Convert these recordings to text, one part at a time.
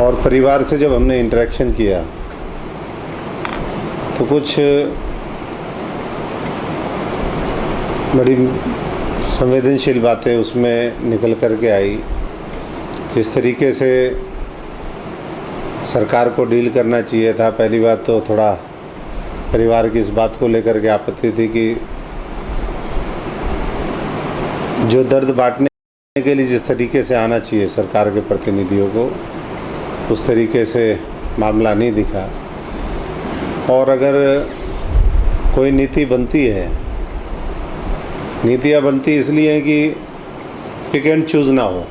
और परिवार से जब हमने इंटरेक्शन किया तो कुछ बड़ी संवेदनशील बातें उसमें निकल कर के आई। जिस तरीके से सरकार को डील करना चाहिए था, पहली बात तो थोड़ा परिवार की इस बात को लेकर के आपत्ति थी कि जो दर्द बांटने के लिए जिस तरीके से आना चाहिए सरकार के प्रतिनिधियों को, उस तरीके से मामला नहीं दिखा। और अगर कोई नीति बनती है, नीतियाँ बनती इसलिए हैं कि पिक एंड चूज़ ना हो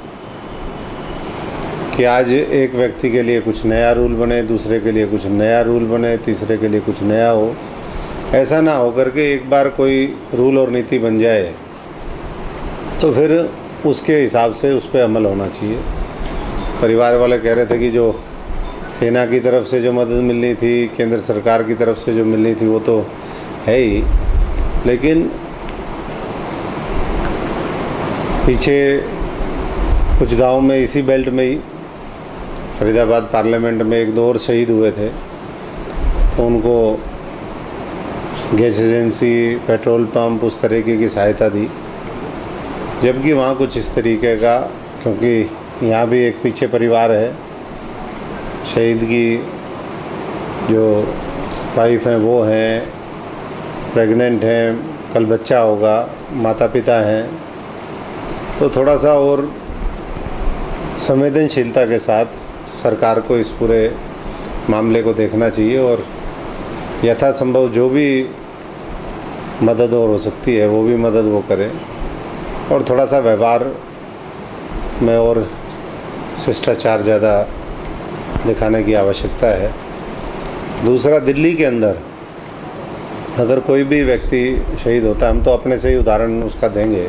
कि आज एक व्यक्ति के लिए कुछ नया रूल बने, दूसरे के लिए कुछ नया रूल बने, तीसरे के लिए कुछ नया हो। ऐसा ना हो करके एक बार कोई रूल और नीति बन जाए तो फिर उसके हिसाब से उस पर अमल होना चाहिए। परिवार वाले कह रहे थे कि जो सेना की तरफ से जो मदद मिलनी थी, केंद्र सरकार की तरफ से जो मिलनी थी, वो तो है ही, लेकिन पीछे कुछ गांव में इसी बेल्ट में ही फरीदाबाद पार्लियामेंट में 1-2 और शहीद हुए थे, तो उनको गैस एजेंसी, पेट्रोल पंप उस तरीके की सहायता दी। जबकि वहाँ कुछ इस तरीके का, क्योंकि यहाँ भी एक पीछे परिवार है, शहीद की जो वाइफ हैं वो हैं, प्रेग्नेंट हैं, कल बच्चा होगा, माता पिता हैं, तो थोड़ा सा और संवेदनशीलता के साथ सरकार को इस पूरे मामले को देखना चाहिए और यथासंभव जो भी मदद और हो सकती है वो भी मदद वो करे, और थोड़ा सा व्यवहार में और शिष्टाचार ज़्यादा दिखाने की आवश्यकता है। दूसरा, दिल्ली के अंदर अगर कोई भी व्यक्ति शहीद होता है, हम तो अपने से ही उदाहरण उसका देंगे,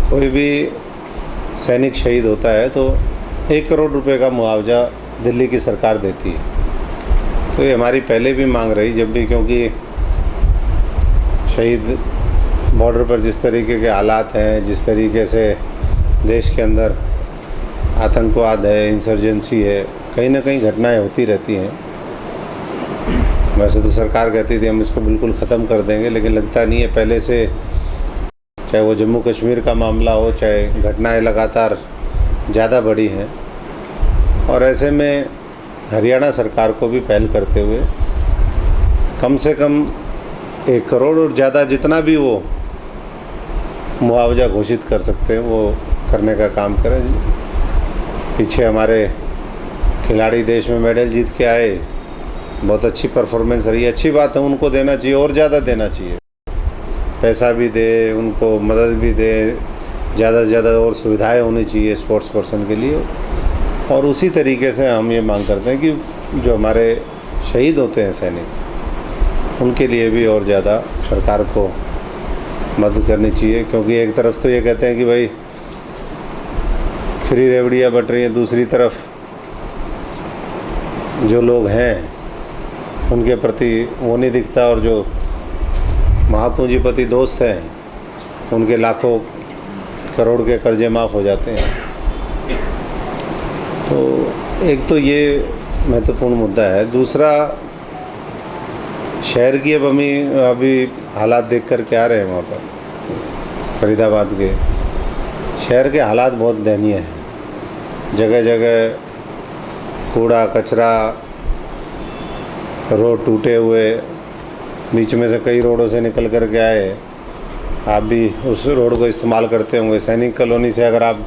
कोई भी सैनिक शहीद होता है तो 1 करोड़ रुपए का मुआवजा दिल्ली की सरकार देती है। तो ये हमारी पहले भी मांग रही जब भी, क्योंकि शहीद बॉर्डर पर जिस तरीके के हालात हैं, जिस तरीके से देश के अंदर आतंकवाद है, इंसर्जेंसी है, कहीं ना कहीं घटनाएं होती रहती हैं। वैसे तो सरकार कहती थी हम इसको बिल्कुल ख़त्म कर देंगे, लेकिन लगता नहीं है। पहले से चाहे वो जम्मू कश्मीर का मामला हो, चाहे घटनाएं लगातार ज़्यादा बढ़ी हैं, और ऐसे में हरियाणा सरकार को भी पहल करते हुए कम से कम 1 करोड़ और ज़्यादा जितना भी वो मुआवजा घोषित कर सकते हैं वो करने का काम करें। पीछे हमारे खिलाड़ी देश में मेडल जीत के आए, बहुत अच्छी परफॉर्मेंस रही, अच्छी बात है, उनको देना चाहिए और ज़्यादा देना चाहिए, पैसा भी दे, उनको मदद भी दे, ज़्यादा से ज़्यादा और सुविधाएं होनी चाहिए स्पोर्ट्स पर्सन के लिए। और उसी तरीके से हम ये मांग करते हैं कि जो हमारे शहीद होते हैं सैनिक, उनके लिए भी और ज़्यादा सरकार को मदद करनी चाहिए। क्योंकि एक तरफ तो ये कहते हैं कि भाई फ्री रेवड़ियाँ बट रही हैं, दूसरी तरफ जो लोग हैं उनके प्रति वो नहीं दिखता, और जो महापूंजीपति दोस्त हैं उनके लाखों करोड़ के कर्जे माफ़ हो जाते हैं। तो एक तो ये महत्वपूर्ण मुद्दा है। दूसरा, शहर की अब अभी हालात देख कर के आ रहे हैं वहाँ पर फरीदाबाद के शहर के हालात बहुत दयनीय हैं। जगह जगह कूड़ा कचरा, रोड टूटे हुए, बीच में से कई रोडों से निकल कर के आए। आप भी उस रोड को इस्तेमाल करते होंगे। सैनिक कॉलोनी से अगर आप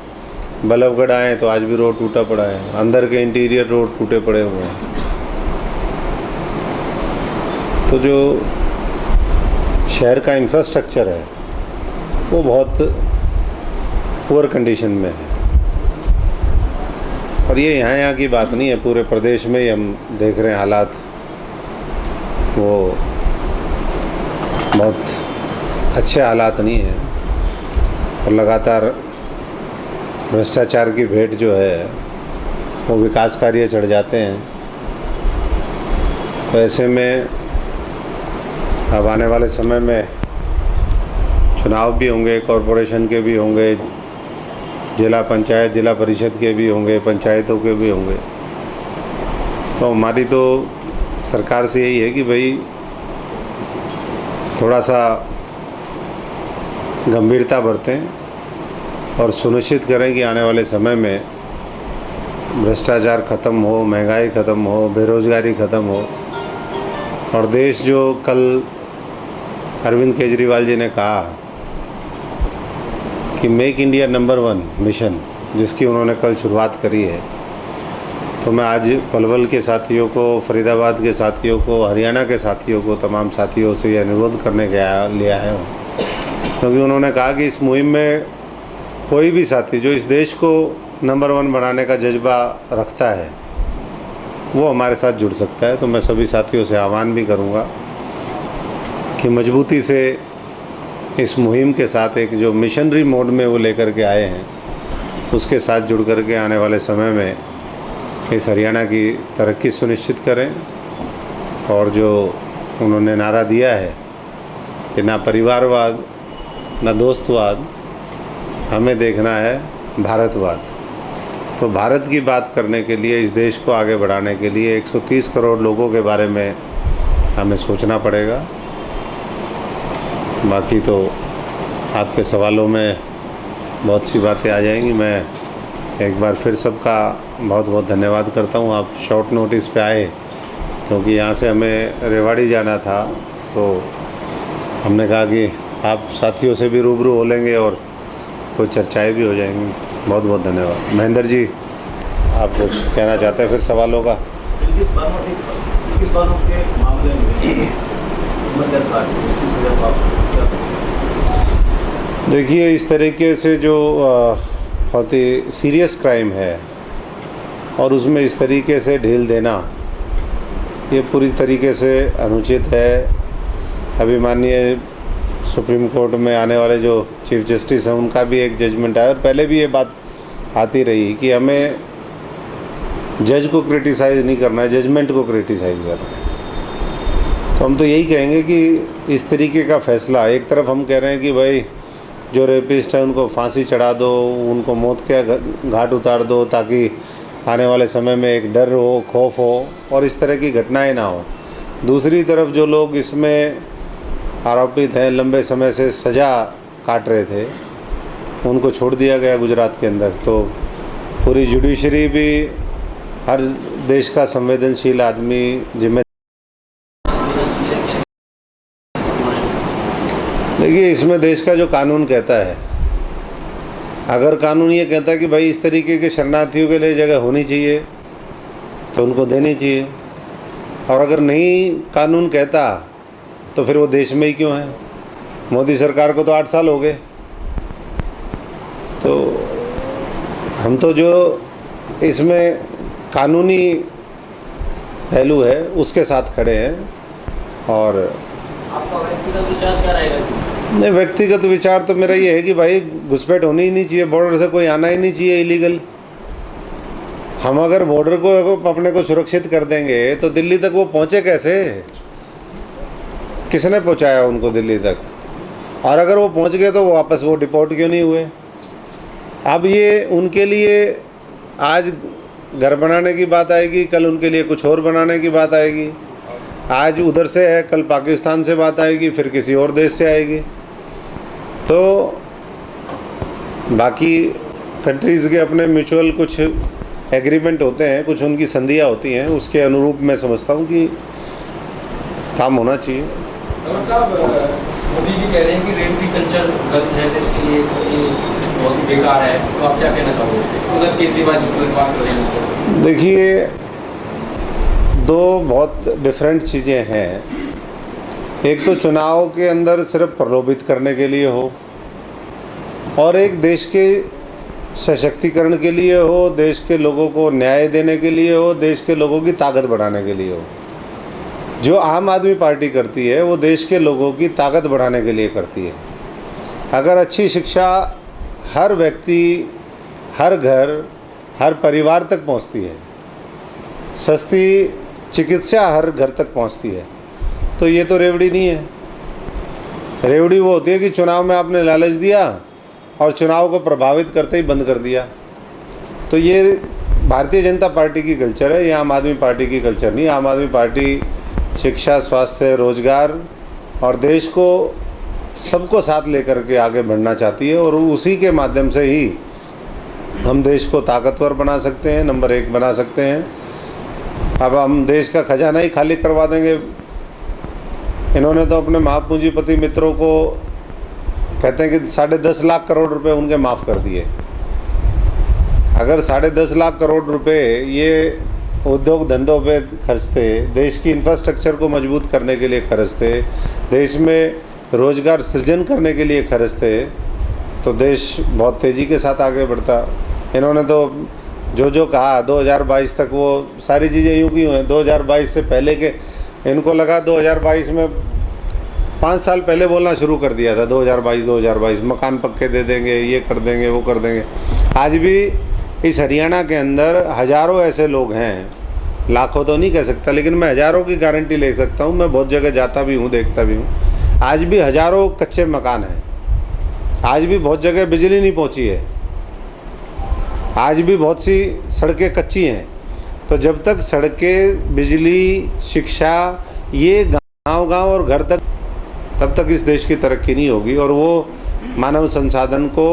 बल्लभगढ़ आए तो आज भी रोड टूटा पड़ा है, अंदर के इंटीरियर रोड टूटे पड़े हुए हैं। तो जो शहर का इंफ्रास्ट्रक्चर है वो बहुत पुअर कंडीशन में है। और ये यहाँ की बात नहीं है, पूरे प्रदेश में ही हम देख रहे हैं हालात वो बहुत अच्छे हालात नहीं हैं। और लगातार भ्रष्टाचार की भेंट जो है वो विकास कार्य चढ़ जाते हैं। तो ऐसे में अब आने वाले समय में चुनाव भी होंगे, कॉरपोरेशन के भी होंगे, जिला पंचायत जिला परिषद के भी होंगे, पंचायतों के भी होंगे। तो हमारी तो सरकार से यही है कि भाई थोड़ा सा गंभीरता बरतें और सुनिश्चित करें कि आने वाले समय में भ्रष्टाचार ख़त्म हो, महंगाई ख़त्म हो, बेरोज़गारी ख़त्म हो और देश जो कल अरविंद केजरीवाल जी ने कहा कि मेक इंडिया नंबर 1 मिशन, जिसकी उन्होंने कल शुरुआत करी है, तो मैं आज पलवल के साथियों को, फरीदाबाद के साथियों को, हरियाणा के साथियों को, तमाम साथियों से यह अनुरोध करने के ले आया हूँ, क्योंकि उन्होंने कहा कि इस मुहिम में कोई भी साथी जो इस देश को नंबर 1 बनाने का जज्बा रखता है वो हमारे साथ जुड़ सकता है। तो मैं सभी साथियों से आह्वान भी करूँगा कि मजबूती से इस मुहिम के साथ एक जो मिशनरी मोड में वो लेकर के आए हैं उसके साथ जुड़ कर के आने वाले समय में इस हरियाणा की तरक्की सुनिश्चित करें। और जो उन्होंने नारा दिया है कि ना परिवारवाद ना दोस्तवाद, हमें देखना है भारतवाद, तो भारत की बात करने के लिए, इस देश को आगे बढ़ाने के लिए 130 करोड़ लोगों के बारे में हमें सोचना पड़ेगा। बाकी तो आपके सवालों में बहुत सी बातें आ जाएंगी। मैं एक बार फिर सबका बहुत बहुत धन्यवाद करता हूँ। आप शॉर्ट नोटिस पे आए, क्योंकि यहाँ से हमें रेवाड़ी जाना था, तो हमने कहा कि आप साथियों से भी रूबरू हो लेंगे और कोई चर्चाएं भी हो जाएंगी। बहुत बहुत धन्यवाद। महेंद्र जी, आप कुछ कहना चाहते हैं फिर सवालों का? देखिए, इस तरीके से जो बहुत ही सीरियस क्राइम है और उसमें इस तरीके से ढील देना, ये पूरी तरीके से अनुचित है। अभी माननीय सुप्रीम कोर्ट में आने वाले जो चीफ जस्टिस हैं उनका भी एक जजमेंट आया और पहले भी ये बात आती रही कि हमें जज को क्रिटिसाइज़ नहीं करना है, जजमेंट को क्रिटिसाइज़ करना है। तो हम तो यही कहेंगे कि इस तरीके का फ़ैसला, एक तरफ हम कह रहे हैं कि भाई जो रेपिस्ट है उनको फांसी चढ़ा दो, उनको मौत के घाट उतार दो, ताकि आने वाले समय में एक डर हो, खौफ हो और इस तरह की घटनाएं ना हो। दूसरी तरफ जो लोग इसमें आरोपित हैं, लंबे समय से सज़ा काट रहे थे, उनको छोड़ दिया गया गुजरात के अंदर। तो पूरी जुडिशरी भी, हर देश का संवेदनशील आदमी जिम्मे देखिए, इसमें देश का जो कानून कहता है, अगर कानून ये कहता है कि भाई इस तरीके के शरणार्थियों के लिए जगह होनी चाहिए तो उनको देनी चाहिए, और अगर नहीं कानून कहता तो फिर वो देश में ही क्यों है? मोदी सरकार को तो 8 साल हो गए। तो हम तो जो इसमें कानूनी पहलू है उसके साथ खड़े हैं। और आपका व्यक्तिगत विचार क्या रहेगा इसमें? नहीं, व्यक्तिगत विचार तो मेरा ये है कि भाई घुसपैठ होनी ही नहीं चाहिए, बॉर्डर से कोई आना ही नहीं चाहिए इलीगल। हम अगर बॉर्डर को अपने को सुरक्षित कर देंगे तो दिल्ली तक वो पहुँचे कैसे? किसने पहुँचाया उनको दिल्ली तक? और अगर वो पहुँच गए तो वापस वो डिपोर्ट क्यों नहीं हुए? अब ये उनके लिए आज घर बनाने की बात आएगी, कल उनके लिए कुछ और बनाने की बात आएगी। आज उधर से है, कल पाकिस्तान से बात आएगी, फिर किसी और देश से आएगी। तो बाकी कंट्रीज़ के अपने म्यूचुअल कुछ एग्रीमेंट होते हैं, कुछ उनकी संधियाँ होती हैं, उसके अनुरूप मैं समझता हूँ कि काम होना चाहिए। डॉक्टर साहब, मोदी जी कह रहे हैं कि रेंट्री कल्चर गलत है, देश के लिए ये बहुत ही बेकार है, तो आप क्या कहना चाहोगे इस पर? उधर केजरीवाल जी पर बात कर रहे हैं। देखिए, दो बहुत डिफरेंट चीज़ें हैं। एक तो चुनाव के अंदर सिर्फ प्रलोभित करने के लिए हो, और एक देश के सशक्तिकरण के लिए हो, देश के लोगों को न्याय देने के लिए हो, देश के लोगों की ताकत बढ़ाने के लिए हो। जो आम आदमी पार्टी करती है वो देश के लोगों की ताकत बढ़ाने के लिए करती है। अगर अच्छी शिक्षा हर व्यक्ति, हर घर, हर परिवार तक पहुंचती है, सस्ती चिकित्सा हर घर तक पहुंचती है, तो ये तो रेवड़ी नहीं है। रेवड़ी वो होती है कि चुनाव में आपने लालच दिया और चुनाव को प्रभावित करते ही बंद कर दिया। तो ये भारतीय जनता पार्टी की कल्चर है, ये आम आदमी पार्टी की कल्चर नहीं। आम आदमी पार्टी शिक्षा, स्वास्थ्य, रोजगार और देश को सबको साथ लेकर के आगे बढ़ना चाहती है, और उसी के माध्यम से ही हम देश को ताकतवर बना सकते हैं, नंबर 1 बना सकते हैं। अब हम देश का खजाना ही खाली करवा देंगे। इन्होंने तो अपने महापूंजीपति मित्रों को कहते हैं कि 10.5 लाख करोड़ रुपए उनके माफ़ कर दिए। अगर 10.5 लाख करोड़ रुपए ये उद्योग धंधों पे खर्चते, देश की इंफ्रास्ट्रक्चर को मजबूत करने के लिए खर्चते, देश में रोजगार सृजन करने के लिए खर्चते, तो देश बहुत तेज़ी के साथ आगे बढ़ता। इन्होंने तो जो कहा 2022 तक वो सारी चीज़ें यूँ की हुई हैं। 2022 से पहले के इनको लगा 2022 में 5 साल पहले बोलना शुरू कर दिया था 2022 मकान पक्के दे देंगे, ये कर देंगे, वो कर देंगे। आज भी इस हरियाणा के अंदर हज़ारों ऐसे लोग हैं, लाखों तो नहीं कह सकता, लेकिन मैं हज़ारों की गारंटी ले सकता हूँ। मैं बहुत जगह जाता भी हूँ, देखता भी हूँ। आज भी हज़ारों कच्चे मकान हैं, आज भी बहुत जगह बिजली नहीं पहुँची है, आज भी बहुत सी सड़कें कच्ची हैं। तो जब तक सड़कें, बिजली, शिक्षा ये गांव-गांव और घर तक, तब तक इस देश की तरक्की नहीं होगी। और वो मानव संसाधन को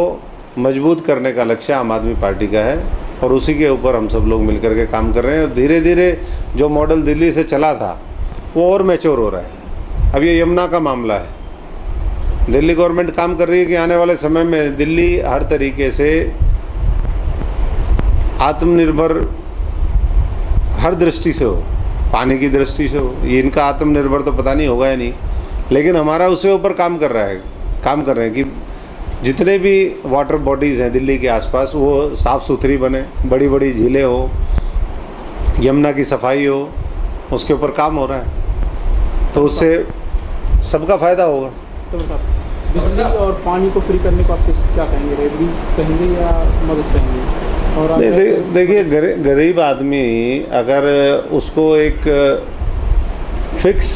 मजबूत करने का लक्ष्य आम आदमी पार्टी का है, और उसी के ऊपर हम सब लोग मिलकर के काम कर रहे हैं। और धीरे धीरे जो मॉडल दिल्ली से चला था वो और मैच्योर हो रहा है। अब ये यमुना का मामला है, दिल्ली गवर्नमेंट काम कर रही है कि आने वाले समय में दिल्ली हर तरीके से आत्मनिर्भर हर दृष्टि से हो, पानी की दृष्टि से हो। ये इनका आत्मनिर्भर तो पता नहीं होगा या नहीं, लेकिन हमारा उसके ऊपर काम कर रहे हैं कि जितने भी वाटर बॉडीज़ हैं दिल्ली के आसपास वो साफ़ सुथरी बने, बड़ी बड़ी झीलें हो, यमुना की सफाई हो, उसके ऊपर काम हो रहा है। तो उससे सबका फ़ायदा होगा। तो बिजली और पानी को फ्री करने को आप क्या कहेंगे? रेवड़ी कहेंगे या मदद कहेंगे? और देखिए, गरीब आदमी अगर उसको एक फिक्स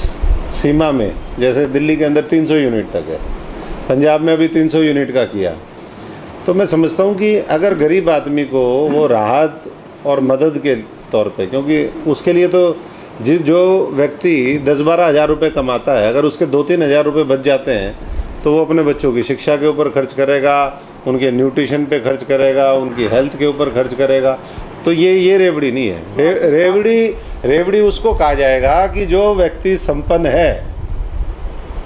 सीमा में, जैसे दिल्ली के अंदर 300 यूनिट तक है, पंजाब में अभी 300 यूनिट का किया, तो मैं समझता हूँ कि अगर गरीब आदमी को वो राहत और मदद के तौर पे, क्योंकि उसके लिए तो जो व्यक्ति 10-12 हज़ार रुपये कमाता है, अगर उसके 2-3 हज़ार रुपये बच जाते हैं तो वो अपने बच्चों की शिक्षा के ऊपर खर्च करेगा, उनके न्यूट्रिशन पे खर्च करेगा, उनकी हेल्थ के ऊपर खर्च करेगा। तो ये रेवड़ी नहीं है। रेवड़ी उसको कहा जाएगा कि जो व्यक्ति संपन्न है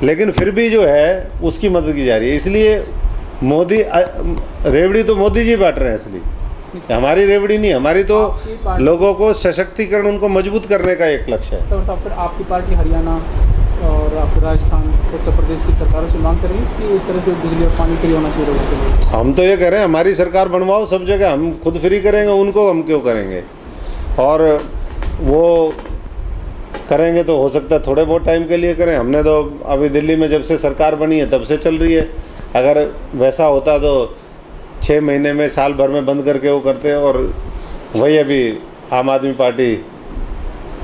लेकिन फिर भी जो है उसकी मदद की जा रही है। इसलिए रेवड़ी तो मोदी जी बांट रहे हैं, इसलिए हमारी रेवड़ी नहीं, हमारी तो लोगों को सशक्तिकरण, उनको मजबूत करने का एक लक्ष्य है। तो फिर आपकी पार्टी हरियाणा और आपके राजस्थान, उत्तर प्रदेश की सरकारों से मांग करेंगे कि इस तरह से बिजली और पानी फ्री होना चाहिए लोगों के लिए? हम तो ये कह रहे हैं हमारी सरकार बनवाओ सब जगह, हम खुद फ्री करेंगे, उनको हम क्यों करेंगे? और वो करेंगे तो हो सकता है थोड़े बहुत टाइम के लिए करें। हमने तो अभी दिल्ली में जब से सरकार बनी है तब से चल रही है। अगर वैसा होता तो 6 महीने में, साल भर में बंद करके वो करते, और वही अभी आम आदमी पार्टी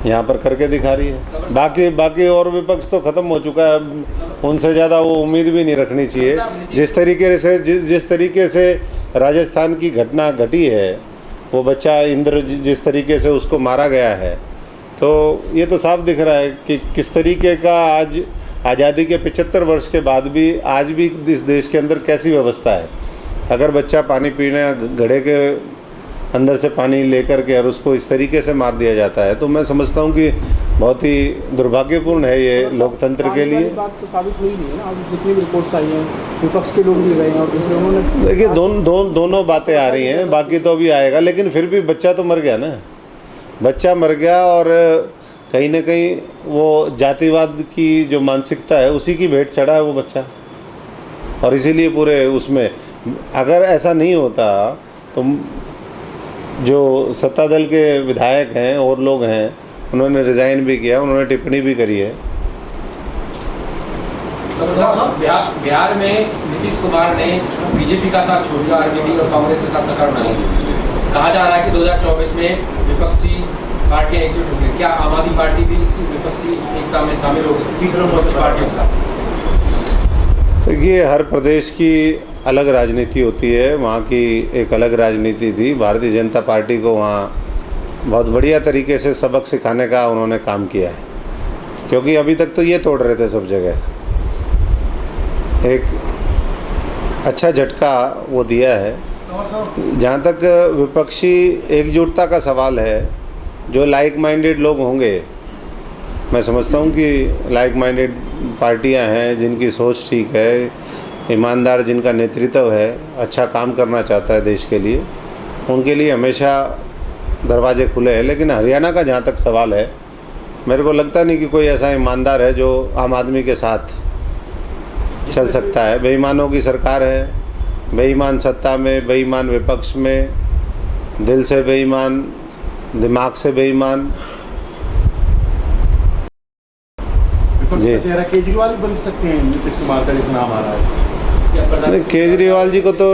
यहाँ पर करके दिखा रही है। बाकी और विपक्ष तो ख़त्म हो चुका है, उनसे ज़्यादा वो उम्मीद भी नहीं रखनी चाहिए। जिस तरीके से राजस्थान की घटना घटी है, वो बच्चा इंद्र जिस तरीके से उसको मारा गया है, तो ये तो साफ दिख रहा है कि किस तरीके का आज आज़ादी के 75 वर्ष के बाद भी आज भी इस देश के अंदर कैसी व्यवस्था है। अगर बच्चा पानी पीने घड़े के अंदर से पानी लेकर के और उसको इस तरीके से मार दिया जाता है, तो मैं समझता हूँ कि बहुत ही दुर्भाग्यपूर्ण है ये लोकतंत्र के लिए। बात तो साबित हुई नहीं है ना, अब जितनी भी रिपोर्ट्स आई हैं विपक्ष के लोग भी गए हैं और दूसरे उन्होंने, देखिए दोनों बातें आ रही हैं, बाकी तो अभी आएगा, लेकिन फिर भी बच्चा तो मर गया ना, बच्चा मर गया। और कहीं ना कहीं वो जातिवाद की जो मानसिकता है उसी की भेंट चढ़ा है वो बच्चा, और इसीलिए पूरे उसमें अगर ऐसा नहीं होता तो जो सत्ता दल के विधायक हैं और लोग हैं उन्होंने रिज़ाइन भी किया, उन्होंने टिप्पणी भी करी है। बिहार में नीतीश कुमार ने बीजेपी का साथ छोड़ दिया, आरजेडी और कांग्रेस के साथ सरकार बनाई। कहा जा रहा है कि 2024 में विपक्षी पार्टियां एकजुट होंगी। क्या आम आदमी पार्टी भी इस विपक्षी एकता में शामिल होगी तीसरे विपक्षी पार्टियों के साथ? देखिए, हर प्रदेश की अलग राजनीति होती है, वहाँ की एक अलग राजनीति थी। भारतीय जनता पार्टी को वहाँ बहुत बढ़िया तरीके से सबक सिखाने का उन्होंने काम किया है, क्योंकि अभी तक तो ये तोड़ रहे थे सब जगह। एक अच्छा झटका वो दिया है। जहाँ तक विपक्षी एकजुटता का सवाल है, जो लाइक माइंडेड लोग होंगे, मैं समझता हूँ कि लाइक माइंडेड पार्टियाँ हैं, जिनकी सोच ठीक है, ईमानदार जिनका नेतृत्व है, अच्छा काम करना चाहता है देश के लिए, उनके लिए हमेशा दरवाजे खुले हैं। लेकिन हरियाणा का जहाँ तक सवाल है, मेरे को लगता नहीं कि कोई ऐसा ईमानदार है जो आम आदमी के साथ चल सकता है। बेईमानों की सरकार है, बेईमान सत्ता में, बेईमान विपक्ष में, दिल से बेईमान, दिमाग से बेईमान। विपक्ष का चेहरा केजरीवाल बन सकते हैं, नीतीश कुमार का जैसे नाम आ रहा है। नहीं, केजरीवाल जी को तो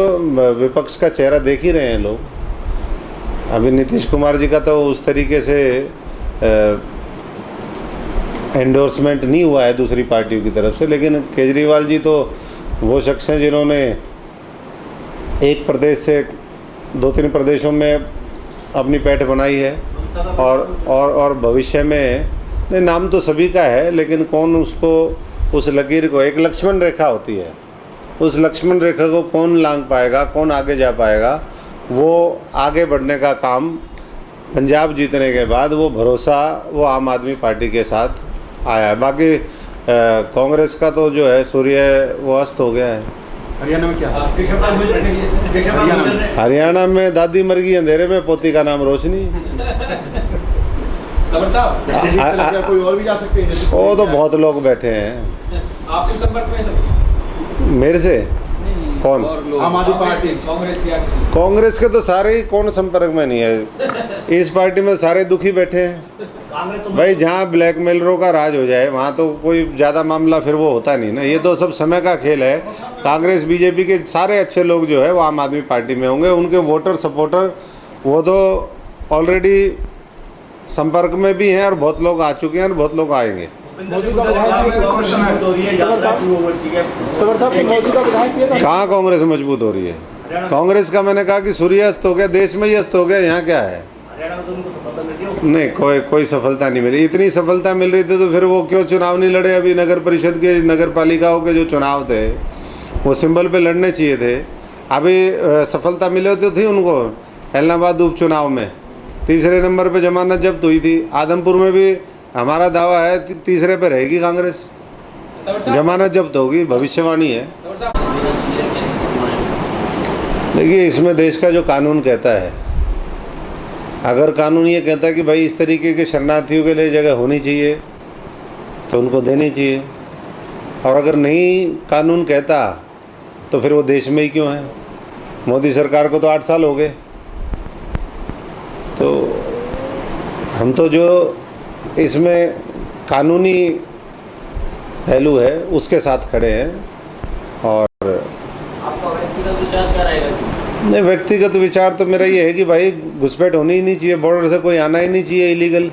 विपक्ष का चेहरा देख ही रहे हैं लोग। अभी नीतीश कुमार जी का तो उस तरीके से एंडोर्समेंट नहीं हुआ है दूसरी पार्टियों की तरफ से, लेकिन केजरीवाल जी तो वो शख्स हैं जिन्होंने एक प्रदेश से 2-3 प्रदेशों में अपनी पैठ बनाई है, और भविष्य में नहीं, नाम तो सभी का है, लेकिन कौन उसको, उस लकीर को, एक लक्ष्मण रेखा होती है, उस लक्ष्मण रेखा को कौन लांघ पाएगा, कौन आगे जा पाएगा, वो आगे बढ़ने का काम पंजाब जीतने के बाद वो भरोसा वो आम आदमी पार्टी के साथ आया है। बाकी कांग्रेस का तो जो है सूर्य वो अस्त हो गया है। हरियाणा में क्या हाल? हरियाणा में दादी मर गई अंधेरे में, पोती का नाम रोशनी। तंवर साहब, क्या कोई और भी जा सकते हैं? जैसे वो तो बहुत लोग बैठे हैं। आपसे संपर्क में सर? मेरे से कौन? आम आदमी पार्टी, कांग्रेस या किसी? कांग्रेस के तो सारे ही कौन संपर्क में नहीं है। इस पार्टी में सारे दुखी बैठे हैं भाई। जहाँ ब्लैकमेलरों का राज हो जाए वहाँ तो कोई ज़्यादा मामला फिर वो होता नहीं ना। ये तो सब समय का खेल है। कांग्रेस बीजेपी के सारे अच्छे लोग जो है वो आम आदमी पार्टी में होंगे। उनके वोटर सपोर्टर वो तो ऑलरेडी संपर्क में भी हैं, और बहुत लोग आ चुके हैं और बहुत लोग आएंगे। कहाँ कांग्रेस मजबूत हो रही है? कांग्रेस का मैंने कहा कि सूर्य अस्त हो गया, देश में ही अस्त हो गया, यहाँ क्या है? नहीं, कोई सफलता नहीं मिली। इतनी सफलता मिल रही थी तो फिर वो क्यों चुनाव नहीं लड़े? अभी नगर परिषद के, नगर पालिकाओं के जो चुनाव थे वो सिंबल पे लड़ने चाहिए थे। अभी सफलता मिले तो थी उनको। एलनाबाद उपचुनाव में 3रे नंबर पे जमानत जब्त हुई थी। आदमपुर में भी हमारा दावा है 3रे पे रहेगी कांग्रेस, जमानत जब्त होगी, भविष्यवाणी है। देखिए, इसमें देश का जो कानून कहता है, अगर कानून ये कहता है कि भाई इस तरीके के शरणार्थियों के लिए जगह होनी चाहिए तो उनको देनी चाहिए, और अगर नहीं कानून कहता तो फिर वो देश में ही क्यों है? मोदी सरकार को तो 8 साल हो गए। तो हम तो जो इसमें कानूनी पहलू है उसके साथ खड़े हैं। और आपका व्यक्तिगत विचार क्या रहेगा इसमें? नहीं, व्यक्तिगत विचार तो मेरा ये है कि भाई घुसपैठ होनी ही नहीं चाहिए, बॉर्डर से कोई आना ही नहीं चाहिए इलीगल।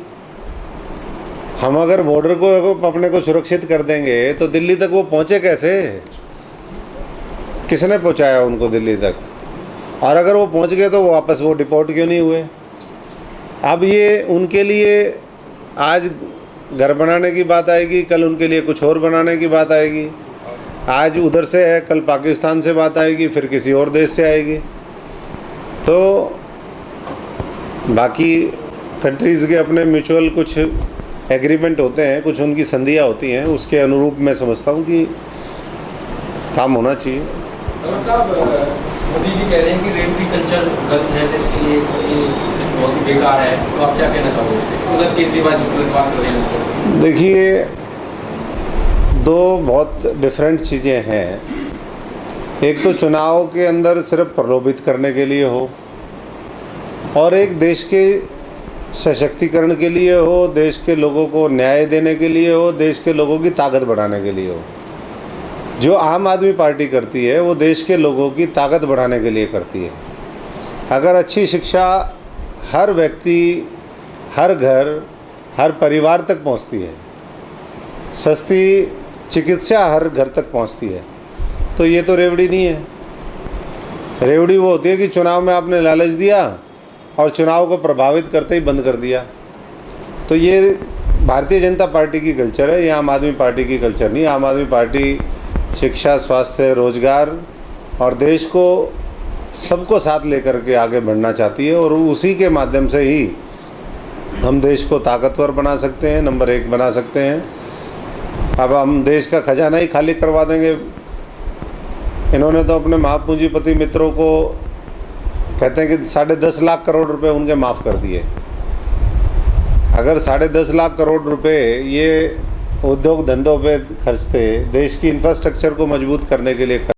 हम अगर बॉर्डर को अपने को सुरक्षित कर देंगे तो दिल्ली तक वो पहुँचे कैसे? किसने पहुँचाया उनको दिल्ली तक? और अगर वो पहुँच गए तो वापस वो डिपोर्ट क्यों नहीं हुए? अब ये उनके लिए आज घर बनाने की बात आएगी, कल उनके लिए कुछ और बनाने की बात आएगी। आज उधर से है, कल पाकिस्तान से बात आएगी, फिर किसी और देश से आएगी। तो बाकी कंट्रीज़ के अपने म्यूचुअल कुछ एग्रीमेंट होते हैं, कुछ उनकी संधियाँ होती हैं, उसके अनुरूप मैं समझता हूँ कि काम होना चाहिए। तंवर साहब, मोदी जी कह रहे हैं कि रेड कल्चर गलत है, इसके लिए ये बहुत ही बेकार है, तो आप क्या कहना चाहोगे इस पर? उधर केजरीवाल जी पर बात कर रहे हैं। देखिए, दो बहुत डिफरेंट चीज़ें हैं। एक तो चुनाव के अंदर सिर्फ प्रलोभित करने के लिए हो, और एक देश के सशक्तिकरण के लिए हो, देश के लोगों को न्याय देने के लिए हो, देश के लोगों की ताकत बढ़ाने के लिए हो। जो आम आदमी पार्टी करती है वो देश के लोगों की ताकत बढ़ाने के लिए करती है। अगर अच्छी शिक्षा हर व्यक्ति, हर घर, हर परिवार तक पहुंचती है, सस्ती चिकित्सा हर घर तक पहुंचती है, तो ये तो रेवड़ी नहीं है। रेवड़ी वो होती है कि चुनाव में आपने लालच दिया और चुनाव को प्रभावित करते ही बंद कर दिया। तो ये भारतीय जनता पार्टी की कल्चर है, ये आम आदमी पार्टी की कल्चर नहीं। आम आदमी पार्टी शिक्षा, स्वास्थ्य, रोजगार और देश को सबको साथ लेकर के आगे बढ़ना चाहती है, और उसी के माध्यम से ही हम देश को ताकतवर बना सकते हैं, नंबर 1 बना सकते हैं। अब हम देश का खजाना ही खाली करवा देंगे। इन्होंने तो अपने महापूंजीपति मित्रों को कहते हैं कि 10.5 लाख करोड़ रुपए उनके माफ़ कर दिए। अगर 10.5 लाख करोड़ रुपए ये उद्योग धंधों पे खर्चते, देश की इंफ्रास्ट्रक्चर को मजबूत करने के लिए